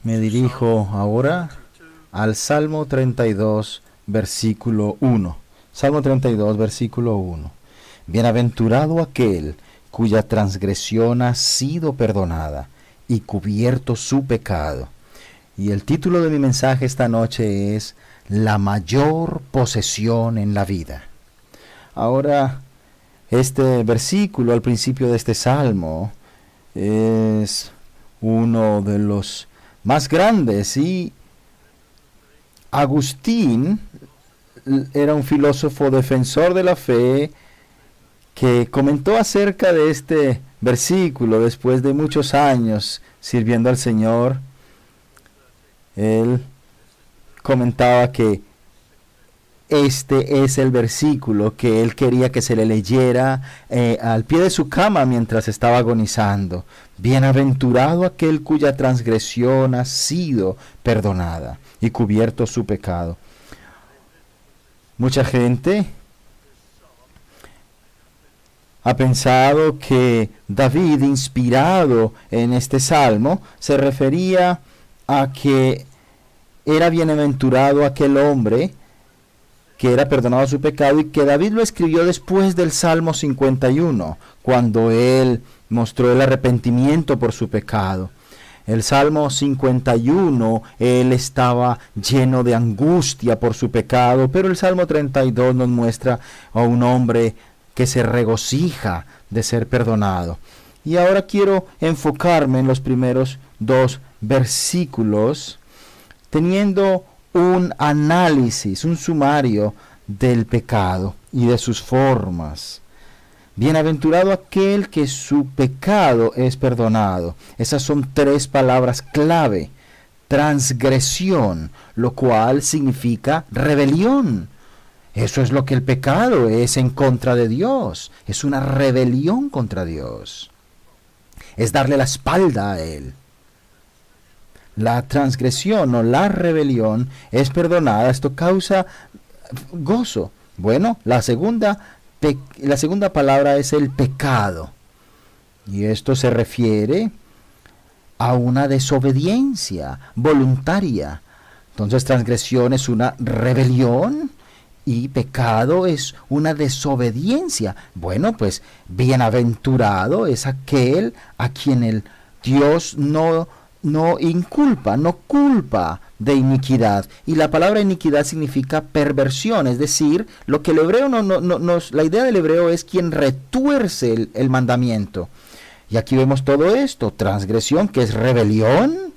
Me dirijo ahora al Salmo 32, versículo 1. Salmo 32, versículo 1. Bienaventurado aquel cuya transgresión ha sido perdonada y cubierto su pecado. Y el título de mi mensaje esta noche es La mayor posesión en la vida. Ahora, este versículo al principio de este salmo es uno de los más grandes, y Agustín era un filósofo defensor de la fe que comentó acerca de este versículo después de muchos años sirviendo al Señor. Él comentaba que este es el versículo que él quería que se le leyera al pie de su cama mientras estaba agonizando. Bienaventurado aquel cuya transgresión ha sido perdonada y cubierto su pecado. Mucha gente ha pensado que David, inspirado en este salmo, se refería a que era bienaventurado aquel hombre que era perdonado su pecado, y que David lo escribió después del Salmo 51, cuando él mostró el arrepentimiento por su pecado. El Salmo 51, él estaba lleno de angustia por su pecado, pero el Salmo 32 nos muestra a un hombre que se regocija de ser perdonado. Y ahora quiero enfocarme en los primeros dos versículos, teniendo un análisis, un sumario del pecado y de sus formas. Bienaventurado aquel que su pecado es perdonado. Esas son tres palabras clave. Transgresión, lo cual significa rebelión. Eso es lo que el pecado es en contra de Dios. Es una rebelión contra Dios. Es darle la espalda a Él. La transgresión o la rebelión es perdonada. Esto causa gozo. Bueno, la segunda palabra es el pecado. Y esto se refiere a una desobediencia voluntaria. Entonces, transgresión es una rebelión y pecado es una desobediencia. Bueno, pues bienaventurado es aquel a quien el Dios no inculpa, no culpa de iniquidad. Y la palabra iniquidad significa perversión, es decir, lo que el hebreo la idea del hebreo es quien retuerce el mandamiento. Y aquí vemos todo esto: transgresión, que es rebelión,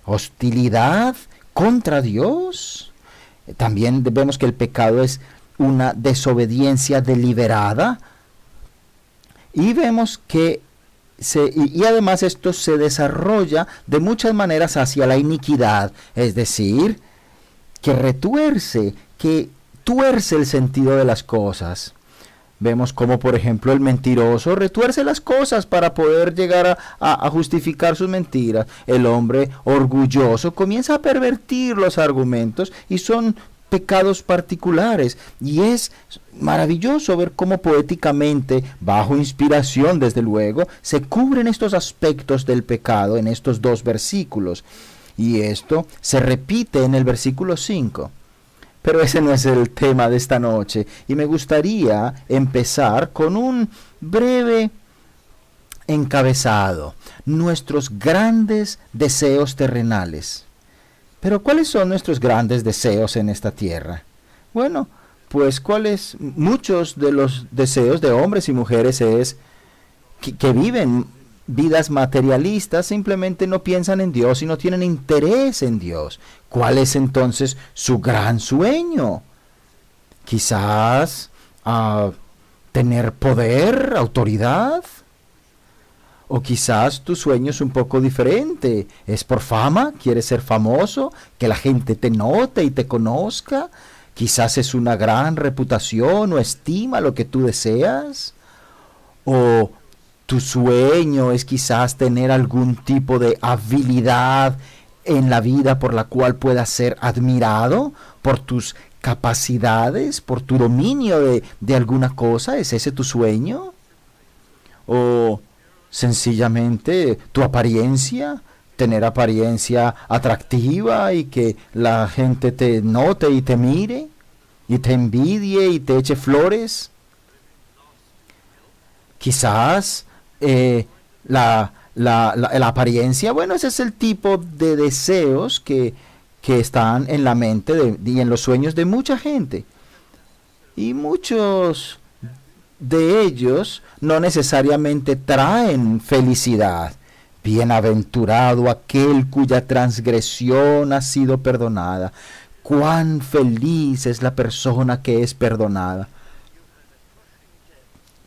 hostilidad contra Dios. También vemos que el pecado es una desobediencia deliberada. Y vemos que y además esto se desarrolla de muchas maneras hacia la iniquidad, es decir, que retuerce, que tuerce el sentido de las cosas. Vemos como, por ejemplo, el mentiroso retuerce las cosas para poder llegar a justificar sus mentiras. El hombre orgulloso comienza a pervertir los argumentos, y son pecados particulares. Y es maravilloso ver cómo poéticamente, bajo inspiración desde luego, se cubren estos aspectos del pecado en estos dos versículos. Y esto se repite en el versículo 5. Pero ese no es el tema de esta noche, y me gustaría empezar con un breve encabezado: nuestros grandes deseos terrenales. Pero ¿cuáles son nuestros grandes deseos en esta tierra? Bueno, pues muchos de los deseos de hombres y mujeres es que viven vidas materialistas, simplemente no piensan en Dios y no tienen interés en Dios. ¿Cuál es entonces su gran sueño? Quizás tener poder, autoridad. O quizás tu sueño es un poco diferente. ¿Es por fama? ¿Quieres ser famoso? ¿Que la gente te note y te conozca? Quizás es una gran reputación o estima lo que tú deseas. O tu sueño es quizás tener algún tipo de habilidad en la vida por la cual puedas ser admirado por tus capacidades, por tu dominio de alguna cosa. ¿Es ese tu sueño? O sencillamente tu apariencia tener apariencia atractiva y que la gente te note y te mire y te envidie y te eche flores. Quizás la apariencia, bueno, ese es el tipo de deseos que están en la mente y en los sueños de mucha gente. Y muchos de ellos no necesariamente traen felicidad. Bienaventurado aquel cuya transgresión ha sido perdonada. Cuán feliz es la persona que es perdonada.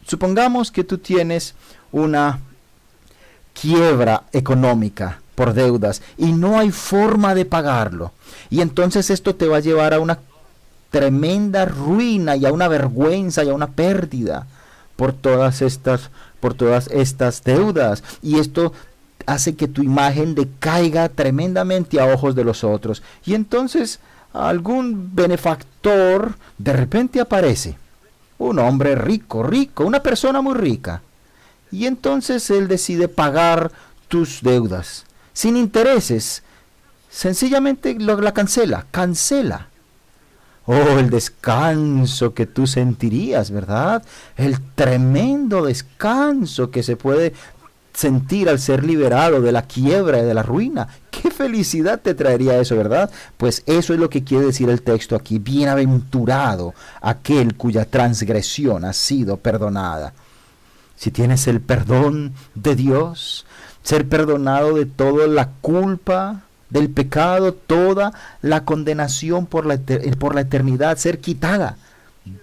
Supongamos que tú tienes una quiebra económica por deudas y no hay forma de pagarlo. Y entonces esto te va a llevar a una tremenda ruina y a una vergüenza y a una pérdida por todas estas deudas. Y esto hace que tu imagen decaiga tremendamente a ojos de los otros. Y entonces algún benefactor de repente aparece. Un hombre rico, una persona muy rica. Y entonces él decide pagar tus deudas sin intereses. Sencillamente la cancela. Oh, el descanso que tú sentirías, ¿verdad? El tremendo descanso que se puede sentir al ser liberado de la quiebra y de la ruina. ¡Qué felicidad te traería eso!, ¿verdad? Pues eso es lo que quiere decir el texto aquí. Bienaventurado aquel cuya transgresión ha sido perdonada. Si tienes el perdón de Dios, ser perdonado de toda la culpa, del pecado, toda la condenación por la eternidad, ser quitada,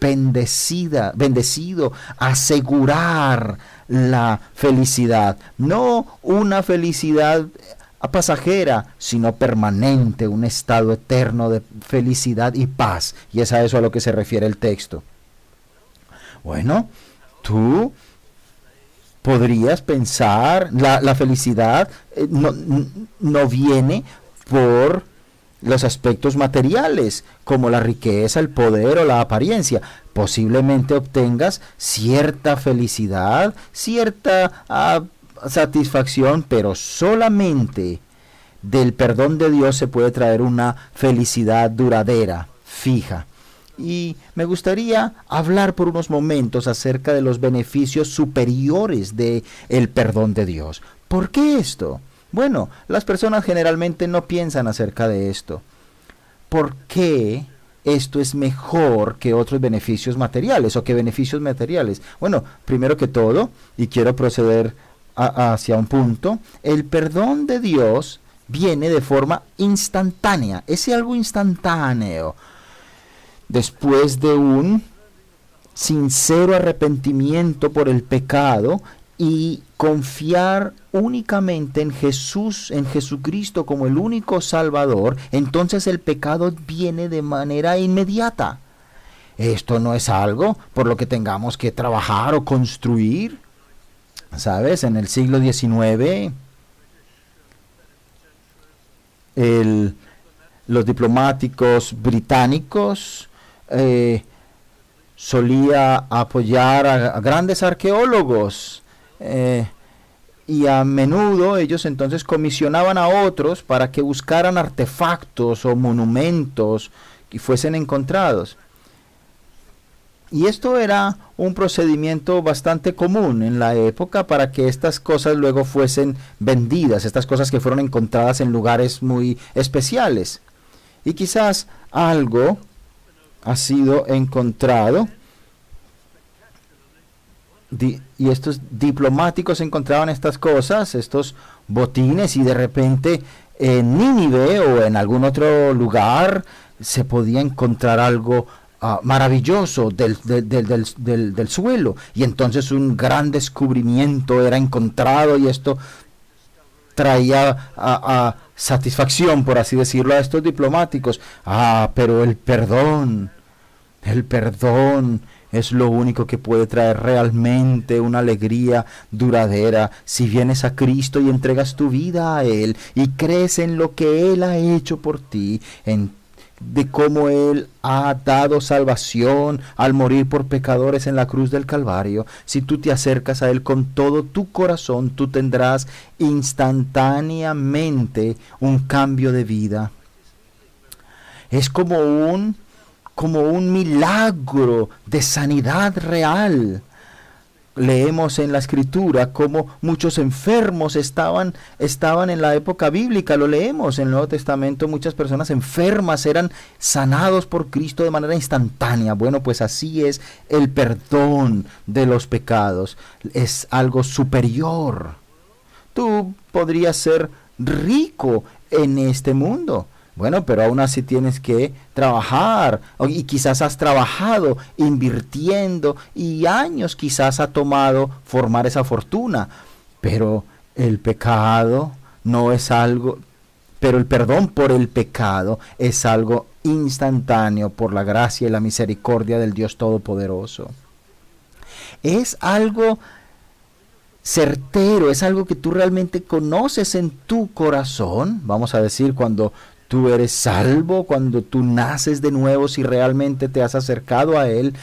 bendecido, asegurar la felicidad, no una felicidad pasajera, sino permanente, un estado eterno de felicidad y paz. Y es a eso a lo que se refiere el texto. Bueno, tú podrías pensar, la felicidad no viene por los aspectos materiales, como la riqueza, el poder o la apariencia. Posiblemente obtengas cierta felicidad, cierta satisfacción, pero solamente del perdón de Dios se puede traer una felicidad duradera, fija. Y me gustaría hablar por unos momentos acerca de los beneficios superiores del perdón de Dios. ¿Por qué esto? Bueno, las personas generalmente no piensan acerca de esto. ¿Por qué esto es mejor que otros beneficios materiales o que beneficios materiales? Bueno, primero que todo, y quiero proceder hacia un punto, el perdón de Dios viene de forma instantánea, es algo instantáneo. Después de un sincero arrepentimiento por el pecado y confiar únicamente en Jesús, en Jesucristo como el único Salvador, entonces el pecado viene de manera inmediata. Esto no es algo por lo que tengamos que trabajar o construir. ¿Sabes? En el siglo XIX, los diplomáticos británicos solía apoyar a grandes arqueólogos y a menudo ellos entonces comisionaban a otros para que buscaran artefactos o monumentos que fuesen encontrados. Y esto era un procedimiento bastante común en la época para que estas cosas luego fuesen vendidas, estas cosas que fueron encontradas en lugares muy especiales. Y quizás algo ha sido encontrado y estos diplomáticos encontraban estas cosas, estos botines, y de repente en Nínive o en algún otro lugar se podía encontrar algo maravilloso del suelo, y entonces un gran descubrimiento era encontrado, y esto traía satisfacción, por así decirlo, a estos diplomáticos. Pero el perdón es lo único que puede traer realmente una alegría duradera. Si vienes a Cristo y entregas tu vida a Él y crees en lo que Él ha hecho por ti, de cómo Él ha dado salvación al morir por pecadores en la cruz del Calvario. Si tú te acercas a Él con todo tu corazón, tú tendrás instantáneamente un cambio de vida. Es como un milagro de sanidad real. Leemos en la Escritura cómo muchos enfermos estaban en la época bíblica. Lo leemos en el Nuevo Testamento. Muchas personas enfermas eran sanados por Cristo de manera instantánea. Bueno, pues así es el perdón de los pecados. Es algo superior. Tú podrías ser rico en este mundo. Bueno, pero aún así tienes que trabajar, y quizás has trabajado invirtiendo y años quizás ha tomado formar esa fortuna, pero el pecado no es algo, pero el perdón por el pecado es algo instantáneo por la gracia y la misericordia del Dios Todopoderoso. Es algo certero, es algo que tú realmente conoces en tu corazón, vamos a decir, cuando tú eres salvo, cuando tú naces de nuevo, si realmente te has acercado a Él,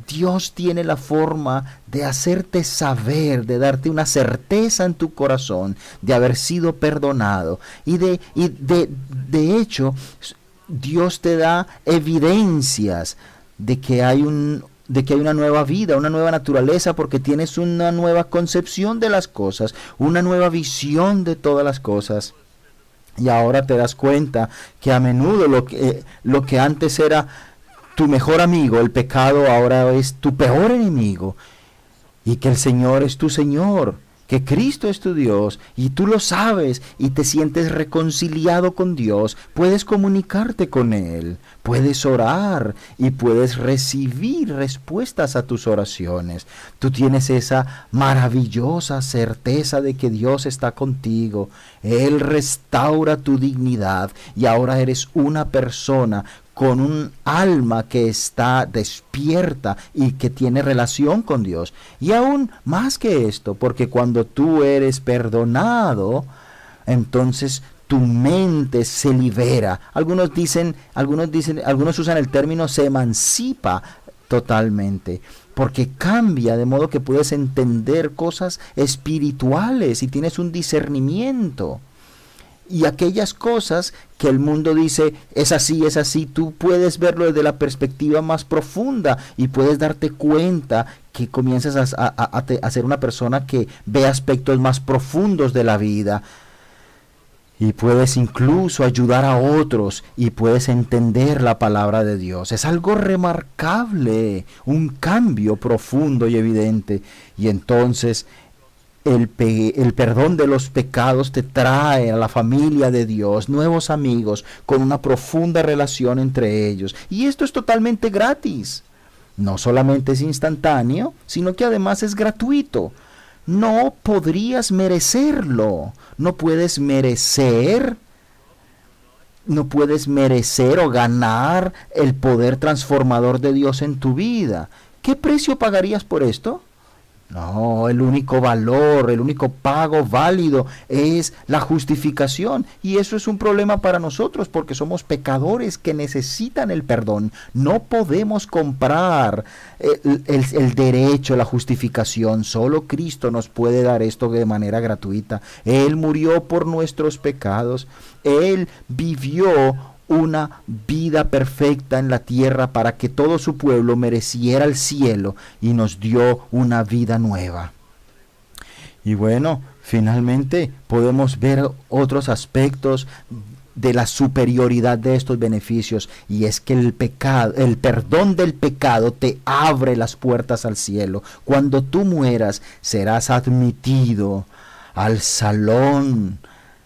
Dios tiene la forma de hacerte saber, de darte una certeza en tu corazón de haber sido perdonado. Y de hecho, Dios te da evidencias de que hay una nueva vida, una nueva naturaleza, porque tienes una nueva concepción de las cosas, una nueva visión de todas las cosas. Y ahora te das cuenta que a menudo lo que antes era tu mejor amigo, el pecado ahora es tu peor enemigo. Y que el Señor es tu Señor, que Cristo es tu Dios, y tú lo sabes y te sientes reconciliado con Dios. Puedes comunicarte con Él, puedes orar y puedes recibir respuestas a tus oraciones. Tú tienes esa maravillosa certeza de que Dios está contigo. Él restaura tu dignidad y ahora eres una persona con un alma que está despierta y que tiene relación con Dios. Y aún más que esto, porque cuando tú eres perdonado, entonces tu mente se libera. Algunos usan el término se emancipa totalmente, porque cambia de modo que puedes entender cosas espirituales y tienes un discernimiento. Y aquellas cosas que el mundo dice es así, tú puedes verlo desde la perspectiva más profunda y puedes darte cuenta que comienzas a ser una persona que ve aspectos más profundos de la vida. Y puedes incluso ayudar a otros y puedes entender la palabra de Dios. Es algo remarcable, un cambio profundo y evidente. Y entonces el perdón de los pecados te trae a la familia de Dios, nuevos amigos, con una profunda relación entre ellos. Y esto es totalmente gratis. No solamente es instantáneo, sino que además es gratuito. No podrías merecerlo. No puedes merecer o ganar el poder transformador de Dios en tu vida. ¿Qué precio pagarías por esto? No, el único valor, el único pago válido es la justificación. Y eso es un problema para nosotros porque somos pecadores que necesitan el perdón. No podemos comprar el derecho a la justificación. Solo Cristo nos puede dar esto de manera gratuita. Él murió por nuestros pecados. Él vivió una vida perfecta en la tierra para que todo su pueblo mereciera el cielo y nos dio una vida nueva. Y bueno, finalmente podemos ver otros aspectos de la superioridad de estos beneficios, y es que el perdón del pecado te abre las puertas al cielo. Cuando tú mueras, serás admitido al salón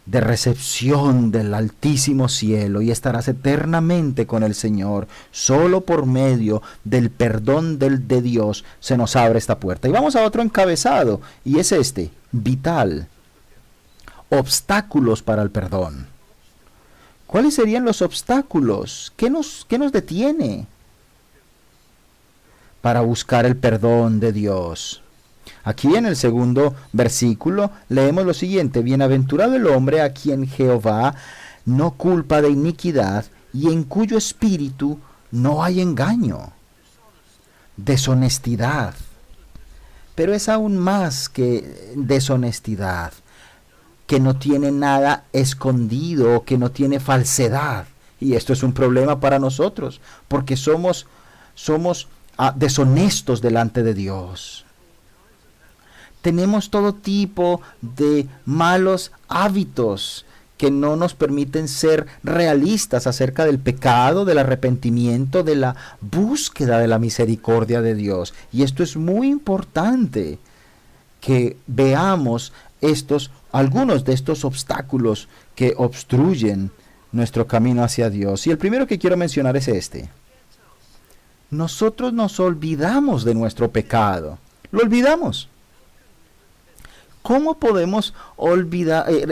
de recepción del altísimo cielo y estarás eternamente con el Señor. Solo por medio del perdón de Dios se nos abre esta puerta. Y vamos a otro encabezado, y es este, vital. Obstáculos para el perdón. ¿Cuáles serían los obstáculos? ¿Qué nos detiene para buscar el perdón de Dios? Aquí en el segundo versículo leemos lo siguiente: bienaventurado el hombre a quien Jehová no culpa de iniquidad y en cuyo espíritu no hay engaño, deshonestidad. Pero es aún más que deshonestidad, que no tiene nada escondido, que no tiene falsedad. Y esto es un problema para nosotros, porque somos deshonestos delante de Dios. Tenemos todo tipo de malos hábitos que no nos permiten ser realistas acerca del pecado, del arrepentimiento, de la búsqueda de la misericordia de Dios. Y esto es muy importante, que veamos algunos de estos obstáculos que obstruyen nuestro camino hacia Dios. Y el primero que quiero mencionar es este. Nosotros nos olvidamos de nuestro pecado. Lo olvidamos. ¿Cómo podemos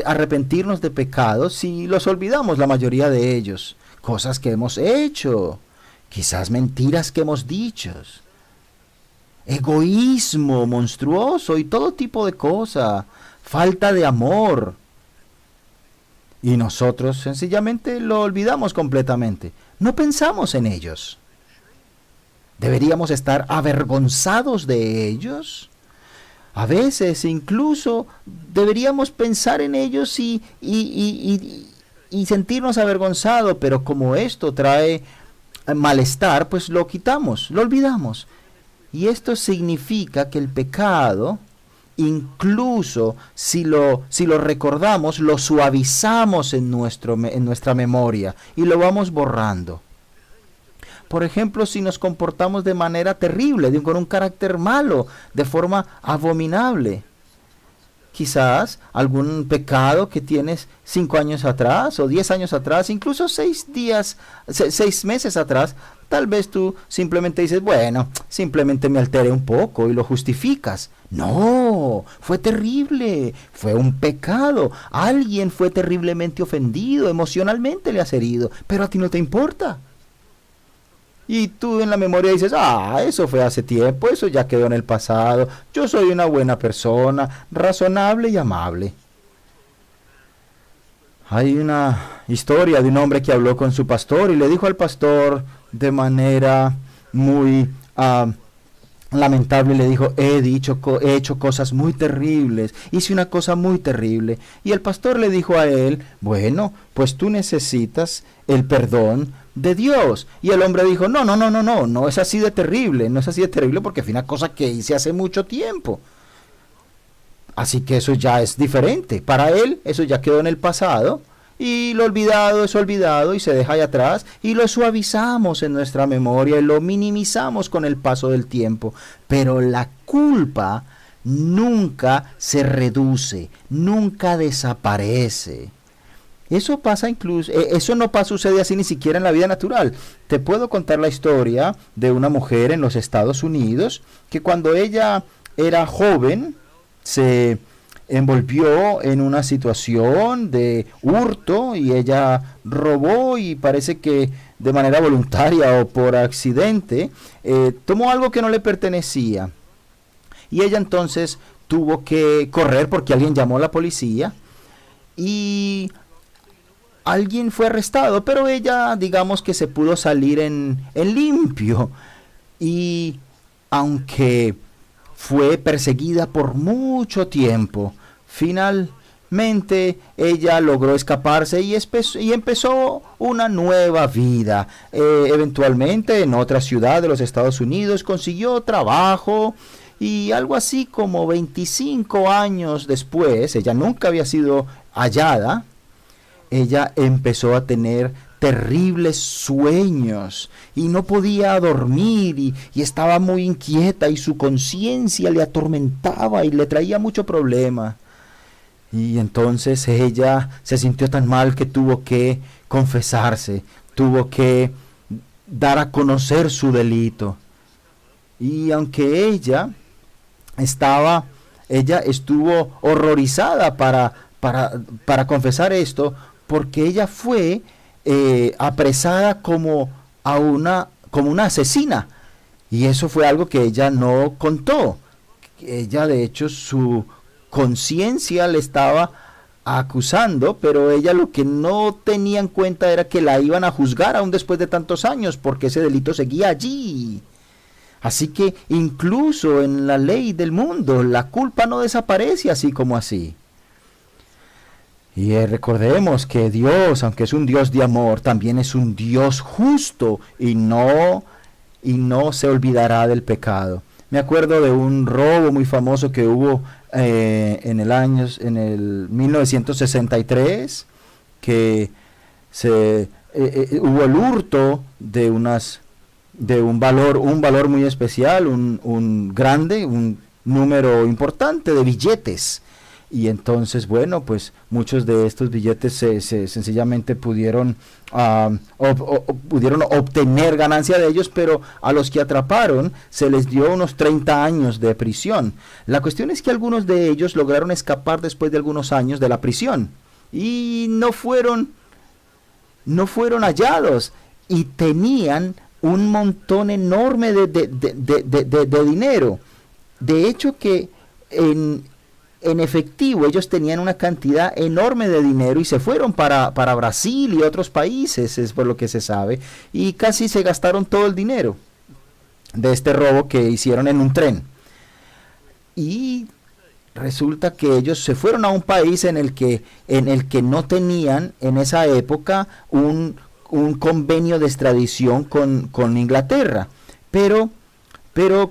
arrepentirnos de pecados si los olvidamos, la mayoría de ellos? Cosas que hemos hecho, quizás mentiras que hemos dicho, egoísmo monstruoso y todo tipo de cosas, falta de amor. Y nosotros sencillamente lo olvidamos completamente. No pensamos en ellos. ¿Deberíamos estar avergonzados de ellos? A veces incluso deberíamos pensar en ellos y sentirnos avergonzados, pero como esto trae malestar, pues lo quitamos, lo olvidamos. Y esto significa que el pecado, incluso si lo recordamos, lo suavizamos en nuestra memoria y lo vamos borrando. Por ejemplo, si nos comportamos de manera terrible, con un carácter malo, de forma abominable. Quizás algún pecado que tienes 5 años atrás o 10 años atrás, incluso 6 meses atrás, tal vez tú simplemente dices, bueno, simplemente me alteré un poco y lo justificas. No, fue terrible, fue un pecado. Alguien fue terriblemente ofendido, emocionalmente le has herido, pero a ti no te importa. Y tú en la memoria dices, eso fue hace tiempo, eso ya quedó en el pasado. Yo soy una buena persona, razonable y amable. Hay una historia de un hombre que habló con su pastor y le dijo al pastor de manera muy lamentable, le dijo, he hecho cosas muy terribles, hice una cosa muy terrible. Y el pastor le dijo a él, bueno, pues tú necesitas el perdón de Dios. Y el hombre dijo, no es así de terrible, no es así de terrible porque fue una cosa que hice hace mucho tiempo. Así que eso ya es diferente. Para él, eso ya quedó en el pasado. Y lo olvidado es olvidado y se deja ahí atrás y lo suavizamos en nuestra memoria y lo minimizamos con el paso del tiempo. Pero la culpa nunca se reduce, nunca desaparece. Eso pasa incluso, eso no sucede así ni siquiera en la vida natural. Te puedo contar la historia de una mujer en los Estados Unidos que cuando ella era joven se envolvió en una situación de hurto y ella robó y parece que de manera voluntaria o por accidente tomó algo que no le pertenecía. Y ella entonces tuvo que correr porque alguien llamó a la policía y alguien fue arrestado, pero ella, digamos que se pudo salir en limpio. Y aunque fue perseguida por mucho tiempo, finalmente ella logró escaparse y empezó una nueva vida. Eventualmente en otra ciudad de los Estados Unidos consiguió trabajo y algo así como 25 años después, ella nunca había sido hallada. Ella empezó a tener terribles sueños y no podía dormir y estaba muy inquieta y su conciencia le atormentaba y le traía mucho problema. Y entonces ella se sintió tan mal que tuvo que confesarse, tuvo que dar a conocer su delito. Y aunque ella estuvo horrorizada para confesar esto, porque ella fue apresada como una asesina. Y eso fue algo que ella no contó. Ella, de hecho, su conciencia le estaba acusando, pero ella lo que no tenía en cuenta era que la iban a juzgar aún después de tantos años, porque ese delito seguía allí. Así que incluso en la ley del mundo, la culpa no desaparece así como así. Y recordemos que Dios, aunque es un Dios de amor, también es un Dios justo y no se olvidará del pecado. Me acuerdo de un robo muy famoso que hubo en el 1963, que hubo el hurto de un valor muy especial, un grande, un número importante de billetes. Y entonces, bueno, pues muchos de estos billetes sencillamente pudieron obtener ganancia de ellos, pero a los que atraparon se les dio unos 30 años de prisión. La cuestión es que algunos de ellos lograron escapar después de algunos años de la prisión y no fueron hallados, y tenían un montón enorme de dinero. De hecho que en efectivo ellos tenían una cantidad enorme de dinero y se fueron para Brasil y otros países, es por lo que se sabe, y casi se gastaron todo el dinero de este robo que hicieron en un tren. Y resulta que ellos se fueron a un país en el que no tenían en esa época un convenio de extradición con Inglaterra, pero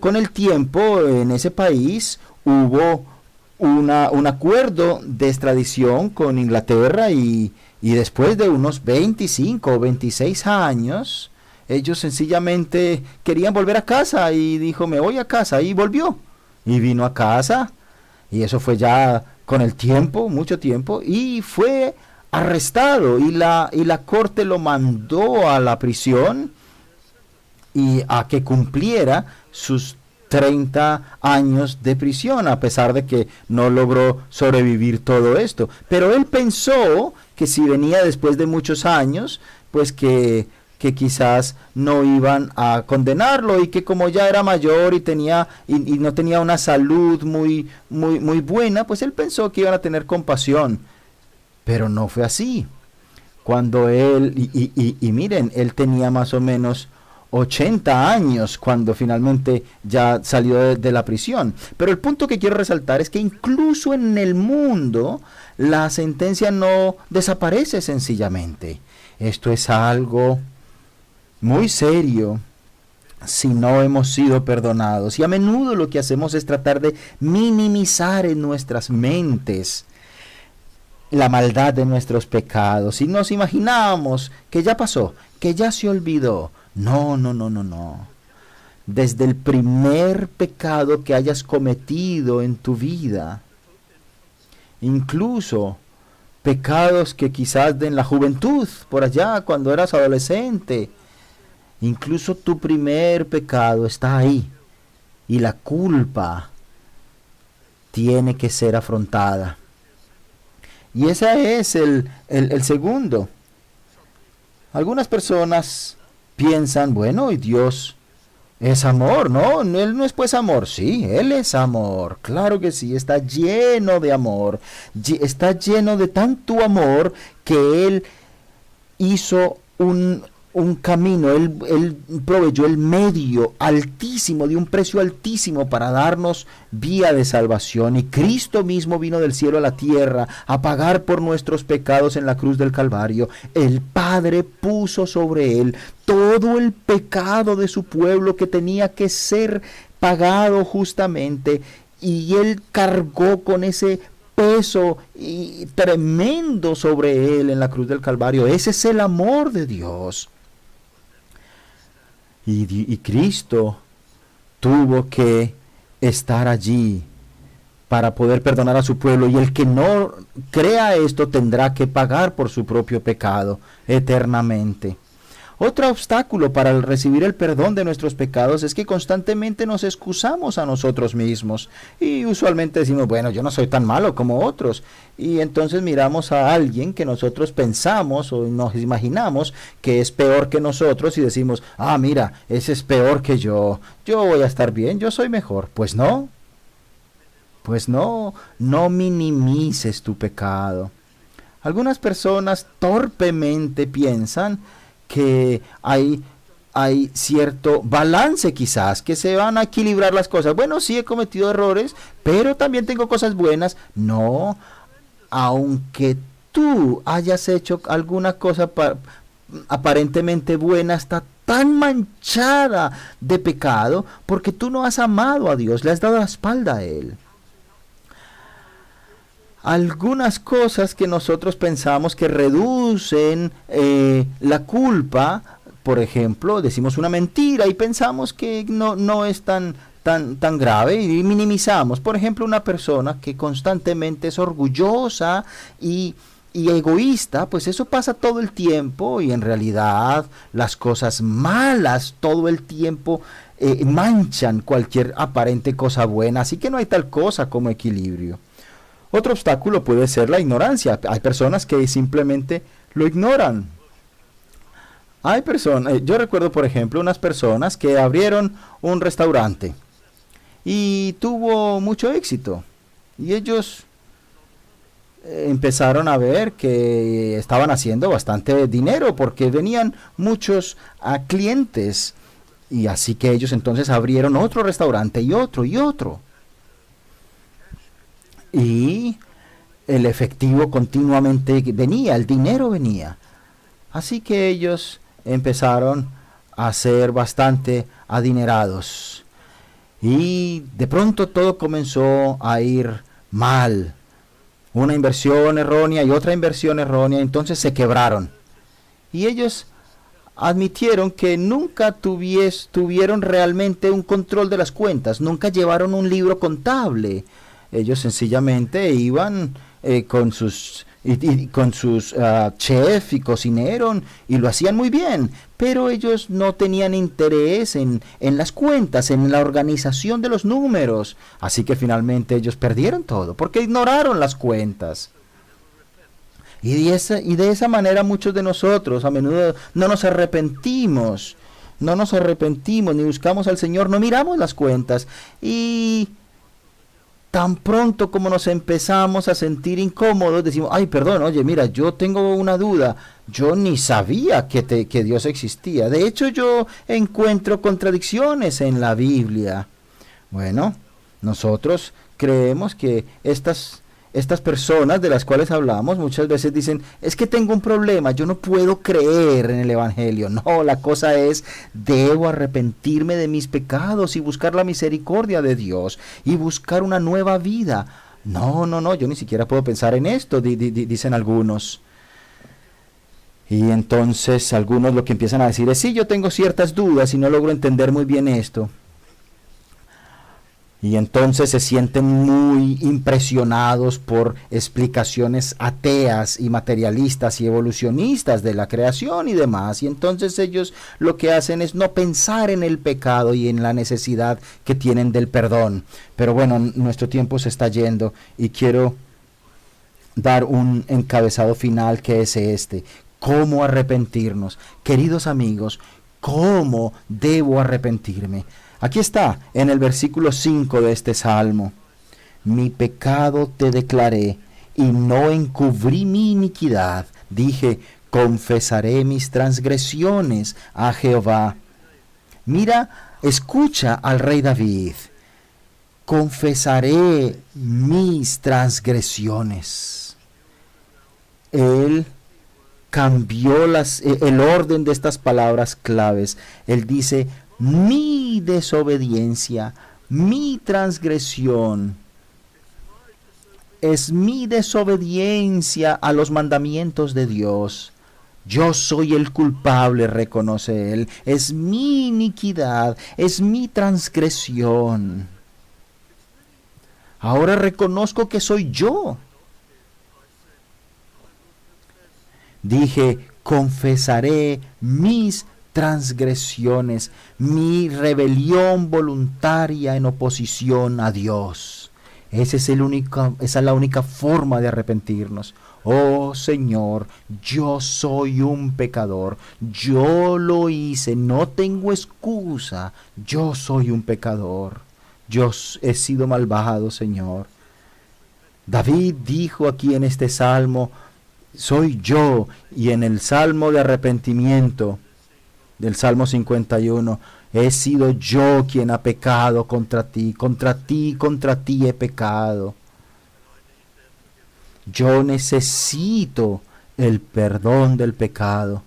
con el tiempo en ese país hubo un acuerdo de extradición con Inglaterra, y después de unos 25 o 26 años, ellos sencillamente querían volver a casa, y dijo, me voy a casa, y volvió, y vino a casa, y eso fue ya con el tiempo, mucho tiempo, y fue arrestado, y la corte lo mandó a la prisión y a que cumpliera sus 30 años de prisión, a pesar de que no logró sobrevivir todo esto. Pero él pensó que si venía después de muchos años, pues que quizás no iban a condenarlo, y que como ya era mayor y no tenía una salud muy buena, pues él pensó que iban a tener compasión. Pero no fue así. Cuando él, y miren, él tenía más o menos 80 años cuando finalmente ya salió de la prisión. Pero el punto que quiero resaltar es que incluso en el mundo la sentencia no desaparece sencillamente. Esto es algo muy serio si no hemos sido perdonados. Y a menudo lo que hacemos es tratar de minimizar en nuestras mentes la maldad de nuestros pecados. Y nos imaginamos que ya pasó, que ya se olvidó. No. Desde el primer pecado que hayas cometido en tu vida, incluso pecados que quizás en la juventud, por allá, cuando eras adolescente, incluso tu primer pecado está ahí, y la culpa tiene que ser afrontada. Y ese es el segundo. Algunas personas piensan, bueno, y Dios es amor, ¿no? Él no es pues amor. Sí, Él es amor, claro que sí, está lleno de amor, está lleno de tanto amor que Él hizo un camino, él proveyó el medio altísimo, de un precio altísimo, para darnos vía de salvación. Y Cristo mismo vino del cielo a la tierra a pagar por nuestros pecados en la cruz del Calvario. El Padre puso sobre él todo el pecado de su pueblo que tenía que ser pagado justamente, y él cargó con ese peso y tremendo sobre él en la cruz del Calvario. Ese es el amor de Dios. Y Cristo tuvo que estar allí para poder perdonar a su pueblo, y el que no crea esto tendrá que pagar por su propio pecado eternamente. Otro obstáculo para recibir el perdón de nuestros pecados es que constantemente nos excusamos a nosotros mismos, y usualmente decimos, bueno, yo no soy tan malo como otros, y entonces miramos a alguien que nosotros pensamos o nos imaginamos que es peor que nosotros, y decimos, mira, ese es peor que yo voy a estar bien, yo soy mejor. Pues no minimices tu pecado. Algunas personas torpemente piensan que hay cierto balance quizás, que se van a equilibrar las cosas. Bueno, sí he cometido errores, pero también tengo cosas buenas. No, aunque tú hayas hecho alguna cosa aparentemente buena, está tan manchada de pecado porque tú no has amado a Dios, le has dado la espalda a Él. Algunas cosas que nosotros pensamos que reducen la culpa, por ejemplo, decimos una mentira y pensamos que no es tan grave y minimizamos. Por ejemplo, una persona que constantemente es orgullosa y egoísta, pues eso pasa todo el tiempo y en realidad las cosas malas todo el tiempo manchan cualquier aparente cosa buena, así que no hay tal cosa como equilibrio. Otro obstáculo puede ser la ignorancia. Hay personas que simplemente lo ignoran. Hay personas, yo recuerdo por ejemplo unas personas que abrieron un restaurante y tuvo mucho éxito y ellos empezaron a ver que estaban haciendo bastante dinero porque venían muchos clientes y así que ellos entonces abrieron otro restaurante y otro y otro. Y el efectivo continuamente venía, el dinero venía. Así que ellos empezaron a ser bastante adinerados. Y de pronto todo comenzó a ir mal. Una inversión errónea y otra inversión errónea, entonces se quebraron. Y ellos admitieron que nunca tuvieron realmente un control de las cuentas, nunca llevaron un libro contable. Ellos sencillamente iban con sus chef y cocinero y lo hacían muy bien, pero ellos no tenían interés en las cuentas, en la organización de los números, así que finalmente ellos perdieron todo porque ignoraron las cuentas. Y de esa manera muchos de nosotros a menudo no nos arrepentimos ni buscamos al Señor, no miramos las cuentas y tan pronto como nos empezamos a sentir incómodos, decimos, ay, perdón, oye, mira, yo tengo una duda, yo ni sabía que Dios existía. De hecho, yo encuentro contradicciones en la Biblia. Bueno, nosotros creemos que estas personas de las cuales hablamos muchas veces dicen, es que tengo un problema, yo no puedo creer en el Evangelio. No, la cosa es, debo arrepentirme de mis pecados y buscar la misericordia de Dios y buscar una nueva vida. No, yo ni siquiera puedo pensar en esto, dicen algunos. Y entonces algunos lo que empiezan a decir es, sí, yo tengo ciertas dudas y no logro entender muy bien esto. Y entonces se sienten muy impresionados por explicaciones ateas y materialistas y evolucionistas de la creación y demás. Y entonces ellos lo que hacen es no pensar en el pecado y en la necesidad que tienen del perdón. Pero bueno, nuestro tiempo se está yendo y quiero dar un encabezado final que es este. ¿Cómo arrepentirnos? Queridos amigos, ¿cómo debo arrepentirme? Aquí está, en el versículo 5 de este salmo. Mi pecado te declaré, y no encubrí mi iniquidad. Dije, confesaré mis transgresiones a Jehová. Mira, escucha al rey David. Confesaré mis transgresiones. Él cambió el orden de estas palabras claves. Él dice, mi desobediencia, mi transgresión, es mi desobediencia a los mandamientos de Dios. Yo soy el culpable, reconoce él. Es mi iniquidad, es mi transgresión. Ahora reconozco que soy yo. Dije, confesaré mis transgresiones, mi rebelión voluntaria en oposición a Dios. Esa es la única forma de arrepentirnos. Oh Señor, yo soy un pecador, yo lo hice, no tengo excusa, yo soy un pecador, yo he sido malvado, Señor. David dijo aquí en este salmo, soy yo. Y en el salmo de arrepentimiento, del Salmo 51, he sido yo quien ha pecado contra ti, contra ti he pecado. Yo necesito el perdón del pecado.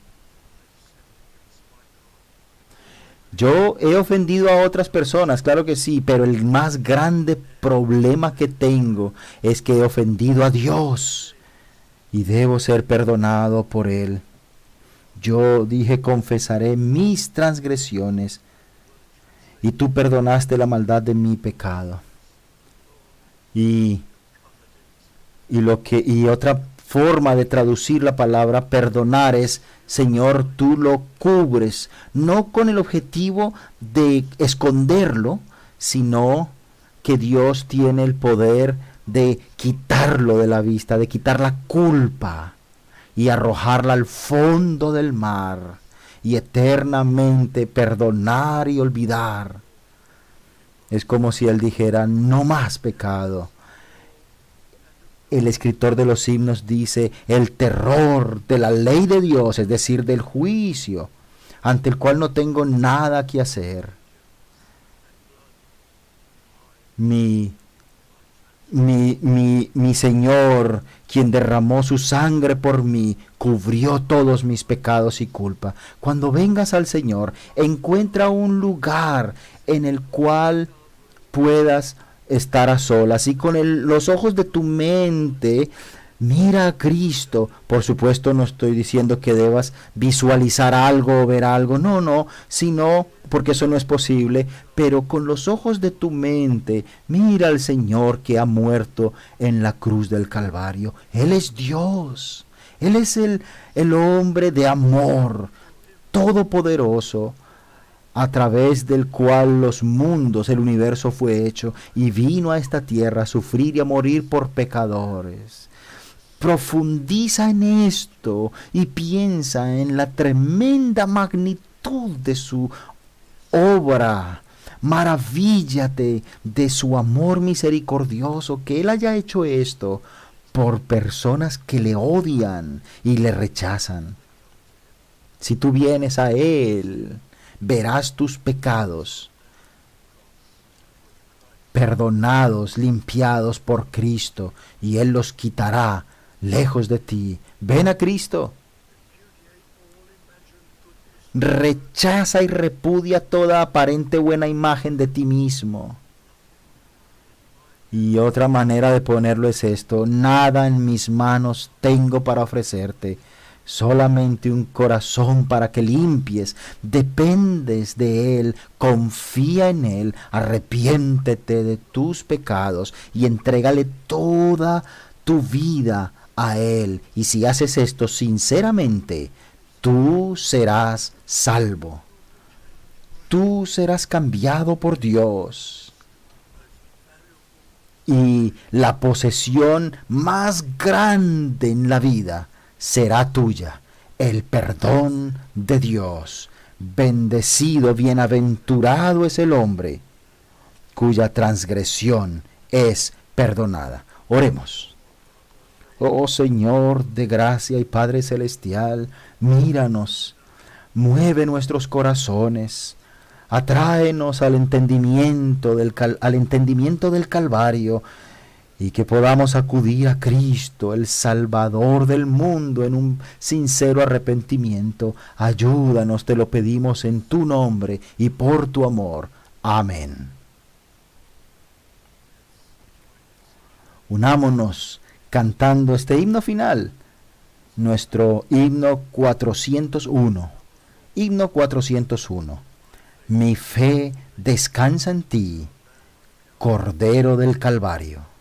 Yo he ofendido a otras personas, claro que sí, pero el más grande problema que tengo es que he ofendido a Dios y debo ser perdonado por Él. Yo dije, confesaré mis transgresiones y tú perdonaste la maldad de mi pecado. Y otra forma de traducir la palabra perdonar es, Señor, tú lo cubres, no con el objetivo de esconderlo, sino que Dios tiene el poder de quitarlo de la vista, de quitar la culpa y arrojarla al fondo del mar y eternamente perdonar y olvidar. Es como si Él dijera, no más pecado. El escritor de los himnos dice, el terror de la ley de Dios, es decir, del juicio, ante el cual no tengo nada que hacer. Mi Señor, quien derramó su sangre por mí, cubrió todos mis pecados y culpa. Cuando vengas al Señor, encuentra un lugar en el cual puedas estar a solas y con los ojos de tu mente mira a Cristo. Por supuesto, no estoy diciendo que debas visualizar algo o ver algo, no, sino porque eso no es posible, pero con los ojos de tu mente mira al Señor que ha muerto en la cruz del Calvario. Él es Dios, Él es el hombre de amor todopoderoso, a través del cual los mundos, el universo fue hecho, y vino a esta tierra a sufrir y a morir por pecadores. Profundiza en esto y piensa en la tremenda magnitud de su obra. Maravíllate de su amor misericordioso, que Él haya hecho esto por personas que le odian y le rechazan. Si tú vienes a Él, verás tus pecados perdonados, limpiados por Cristo, y Él los quitará lejos de ti. Ven a Cristo. Rechaza y repudia toda aparente buena imagen de ti mismo. Y otra manera de ponerlo es esto: nada en mis manos tengo para ofrecerte, solamente un corazón para que limpies. Dependes de Él, confía en Él, arrepiéntete de tus pecados y entrégale toda tu vida a Él. Y si haces esto sinceramente, tú serás salvo. Tú serás cambiado por Dios. Y la posesión más grande en la vida será tuya, el perdón de Dios. Bendecido, bienaventurado es el hombre cuya transgresión es perdonada. Oremos. Oh Señor de gracia y Padre celestial, míranos, mueve nuestros corazones, atráenos al entendimiento del Calvario, y que podamos acudir a Cristo, el Salvador del mundo, en un sincero arrepentimiento. Ayúdanos, te lo pedimos en tu nombre y por tu amor. Amén. Unámonos cantando este himno final, nuestro himno 401. Himno 401. Mi fe descansa en ti, Cordero del Calvario.